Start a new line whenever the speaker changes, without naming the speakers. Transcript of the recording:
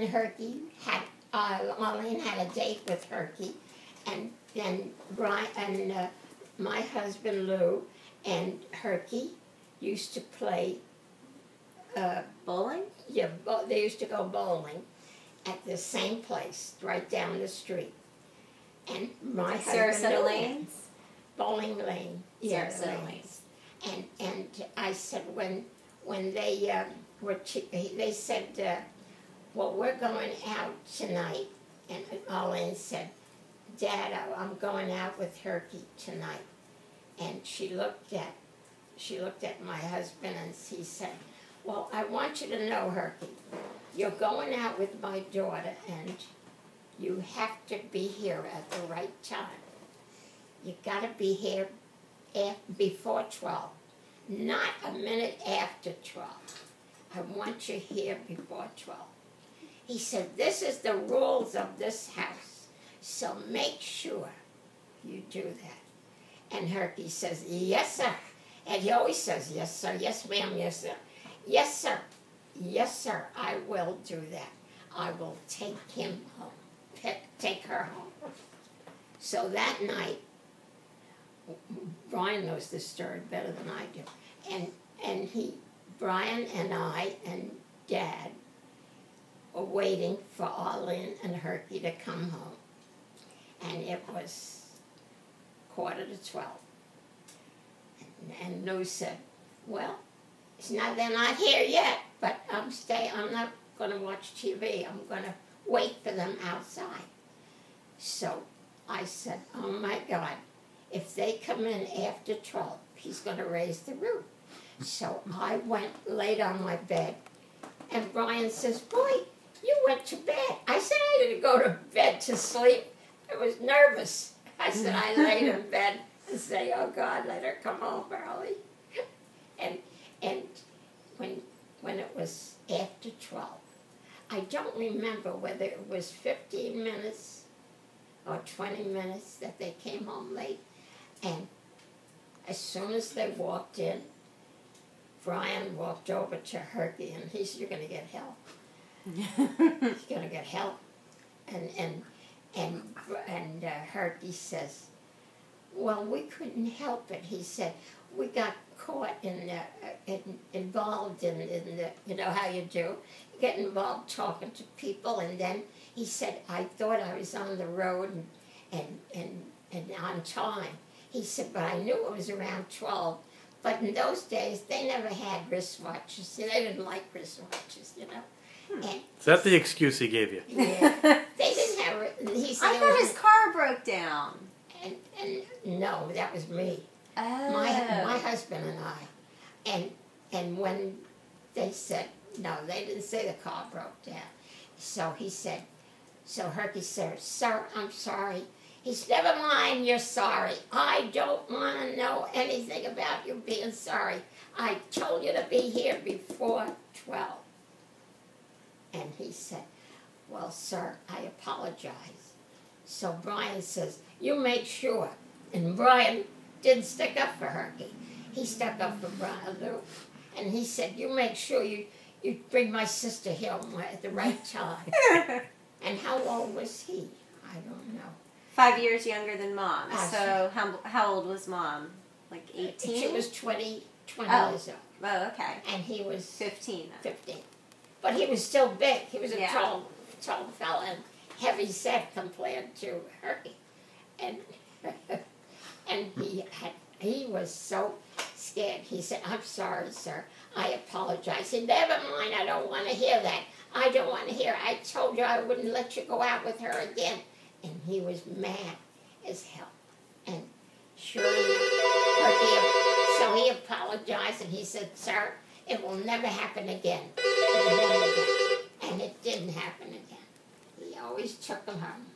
Herkey had, Arlene had a date with Herkey, and then Brian and my husband Lou and Herkey used to play
bowling?
Yeah, they used to go bowling at the same place, right down the street. And my husband knew
Lanes?
Bowling Lane. Yeah,
Sarasota Lanes.
And I said when they they said, well, we're going out tonight, and Arlene said, Dad, I'm going out with Herkey tonight. And she looked at my husband and she said, well, I want you to know, Herkey, you're going out with my daughter and you have to be here at the right time. You got to be here before 12, not a minute after 12. I want you here before 12. He said, this is the rules of this house, so make sure you do that. And Herkey says, yes, sir. And he always says, yes, sir, yes, ma'am, yes, sir. Yes, sir. Yes, sir, I will do that. I will take him home, take her home. So that night, Brian knows this story better than I do. And Brian and I and Dad were waiting for Arlene and Herkey to come home. And it was 11:45. And Lou said, well, they're not here yet, but I'm not going to watch TV. I'm going to wait for them outside. So I said, oh my God, if they come in after 12, he's going to raise the roof. So I laid on my bed, and Brian says, boy, you went to bed. I said I didn't go to bed to sleep. I was nervous. I said I laid in bed and say, oh God, let her come home early. And when it was after 12, I don't remember whether it was 15 minutes or 20 minutes that they came home late. And as soon as they walked in, Brian walked over to Herkey and he said, you're going to get help. You're going to get help. And Herkey says, well, we couldn't help it. He said, we got caught involved in the, you know how you do, you get involved talking to people, and then he said, I thought I was on the road and on time. He said, but I knew it was around 12. But in those days, they never had wristwatches. They didn't like wristwatches, you know. And
is that the excuse he gave you?
Yeah. They didn't have it. He said
I thought his car broke down.
And no, that was me.
Oh.
My husband and I. And when they said, no, they didn't say the car broke down. So he said, so Herkey said, sir, I'm sorry. He said, never mind, you're sorry. I don't want to know anything about you being sorry. I told you to be here before 12. And he said, well, sir, I apologize. So Brian says, you make sure. And Brian didn't stick up for Herkey. He stuck up for Lou. And he said, you make sure you bring my sister home at the right time. And how old was he? I don't know.
5 years younger than Mom. So how old was Mom? Like 18?
She was 20 years old.
Oh, okay.
And he was
15.
15. But he was still big. He was a tall fella and heavy set compared to Herkey. And he was so scared. He said, I'm sorry, sir. I apologize. He said, never mind. I don't want to hear that. I don't want to hear. I told you I wouldn't let you go out with her again. And he was mad as hell. And surely, so he apologized and he said, sir, it will never happen again. It will never again. And it didn't happen again. He always took him home.